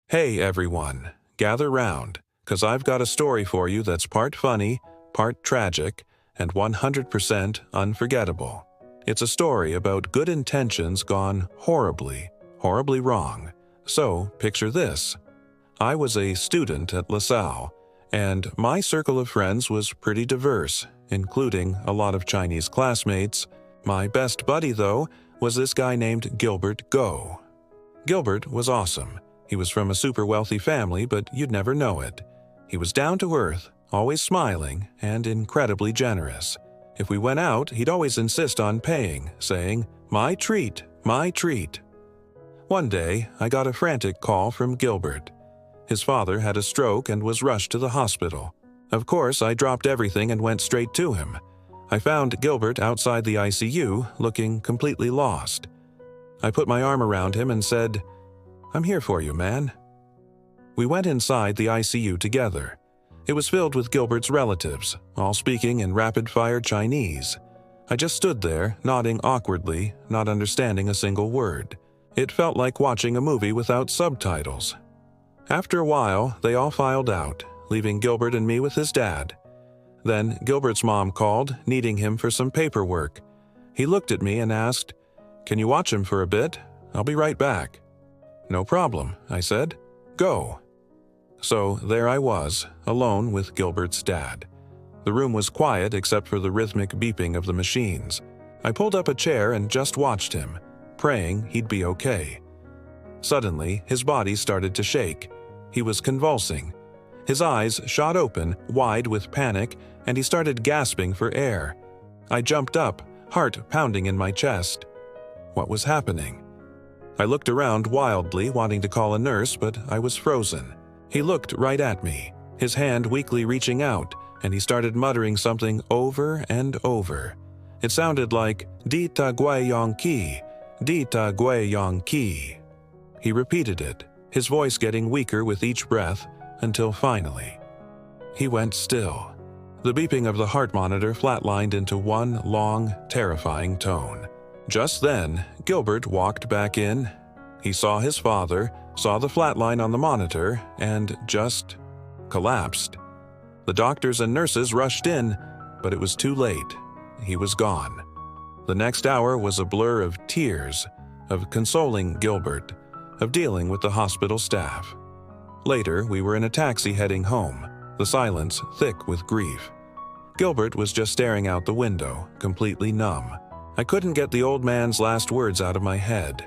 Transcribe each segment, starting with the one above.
Hey everyone, gather round, 'cause I've got a story for you that's part funny, part tragic, and 100% unforgettable. It's a story about good intentions gone horribly, horribly wrong. So, picture this. I was a student at Salle, and my circle of friends was pretty diverse, including a lot of Chinese classmates. My best buddy, though, was this guy named Gilbert Go. Gilbert was awesome. He was from a super wealthy family, but you'd never know it. He was down to earth, always smiling, and incredibly generous. If we went out, he'd always insist on paying, saying, "My treat, my treat." One day, I got a frantic call from Gilbert. His father had a stroke and was rushed to the hospital. Of course, I dropped everything and went straight to him. I found Gilbert outside the ICU, looking completely lost. I put my arm around him and said, "I'm here for you, man." We went inside the ICU together. It was filled with Gilbert's relatives, all speaking in rapid-fire Chinese. I just stood there, nodding awkwardly, not understanding a single word. It felt like watching a movie without subtitles. After a while, they all filed out, leaving Gilbert and me with his dad. Then Gilbert's mom called, needing him for some paperwork. He looked at me and asked, "Can you watch him for a bit? I'll be right back." "No problem," I said. "Go." So there I was, alone with Gilbert's dad. The room was quiet except for the rhythmic beeping of the machines. I pulled up a chair and just watched him, praying he'd be okay. Suddenly, his body started to shake. He was convulsing. His eyes shot open, wide with panic, and he started gasping for air. I jumped up, heart pounding in my chest. What was happening? I looked around wildly, wanting to call a nurse, but I was frozen. He looked right at me, his hand weakly reaching out, and he started muttering something over and over. It sounded like, "Di ta guae yong khee, di ta guae yong khee." He repeated it, his voice getting weaker with each breath, until finally, he went still. The beeping of the heart monitor flatlined into one long, terrifying tone. Just then, Gilbert walked back in. He saw his father, saw the flatline on the monitor, and just collapsed. The doctors and nurses rushed in, but it was too late. He was gone. The next hour was a blur of tears, of consoling Gilbert, of dealing with the hospital staff. Later, we were in a taxi heading home, the silence thick with grief. Gilbert was just staring out the window, completely numb. I couldn't get the old man's last words out of my head.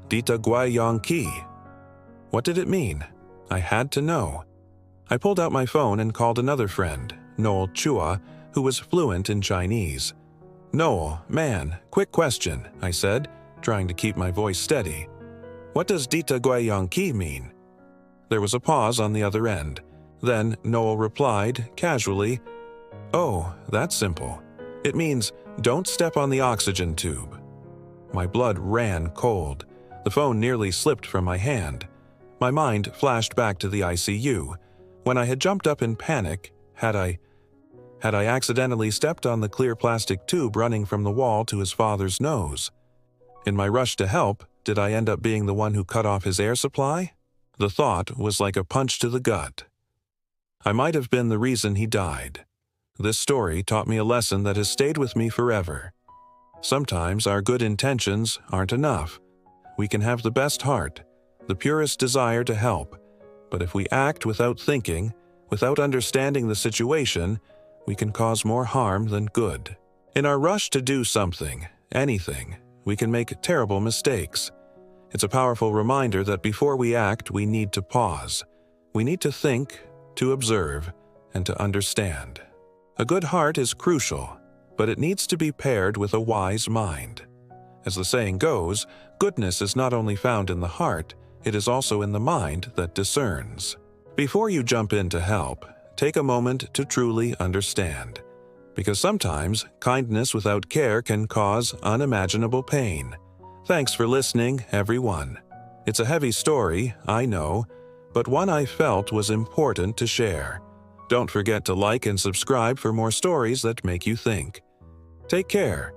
"Dita guai yong khee." What did it mean? I had to know. I pulled out my phone and called another friend, Noel Chua, who was fluent in Chinese. "Noel, man, quick question," I said, trying to keep my voice steady. "What does Dita guai yong khee mean?" There was a pause on the other end. Then Noel replied, casually, "Oh, that's simple. It means, don't step on the oxygen tube." My blood ran cold. The phone nearly slipped from my hand. My mind flashed back to the ICU. When I had jumped up in panic, had I accidentally stepped on the clear plastic tube running from the wall to his father's nose? In my rush to help, did I end up being the one who cut off his air supply? The thought was like a punch to the gut. I might have been the reason he died. This story taught me a lesson that has stayed with me forever. Sometimes our good intentions aren't enough. We can have the best heart, the purest desire to help, but if we act without thinking, without understanding the situation, we can cause more harm than good. In our rush to do something, anything, we can make terrible mistakes. It's a powerful reminder that before we act, we need to pause. We need to think, to observe, and to understand. A good heart is crucial, but it needs to be paired with a wise mind. As the saying goes, goodness is not only found in the heart, it is also in the mind that discerns. Before you jump in to help, take a moment to truly understand. Because sometimes, kindness without care can cause unimaginable pain. Thanks for listening, everyone. It's a heavy story, I know, but one I felt was important to share. Don't forget to like and subscribe for more stories that make you think. Take care,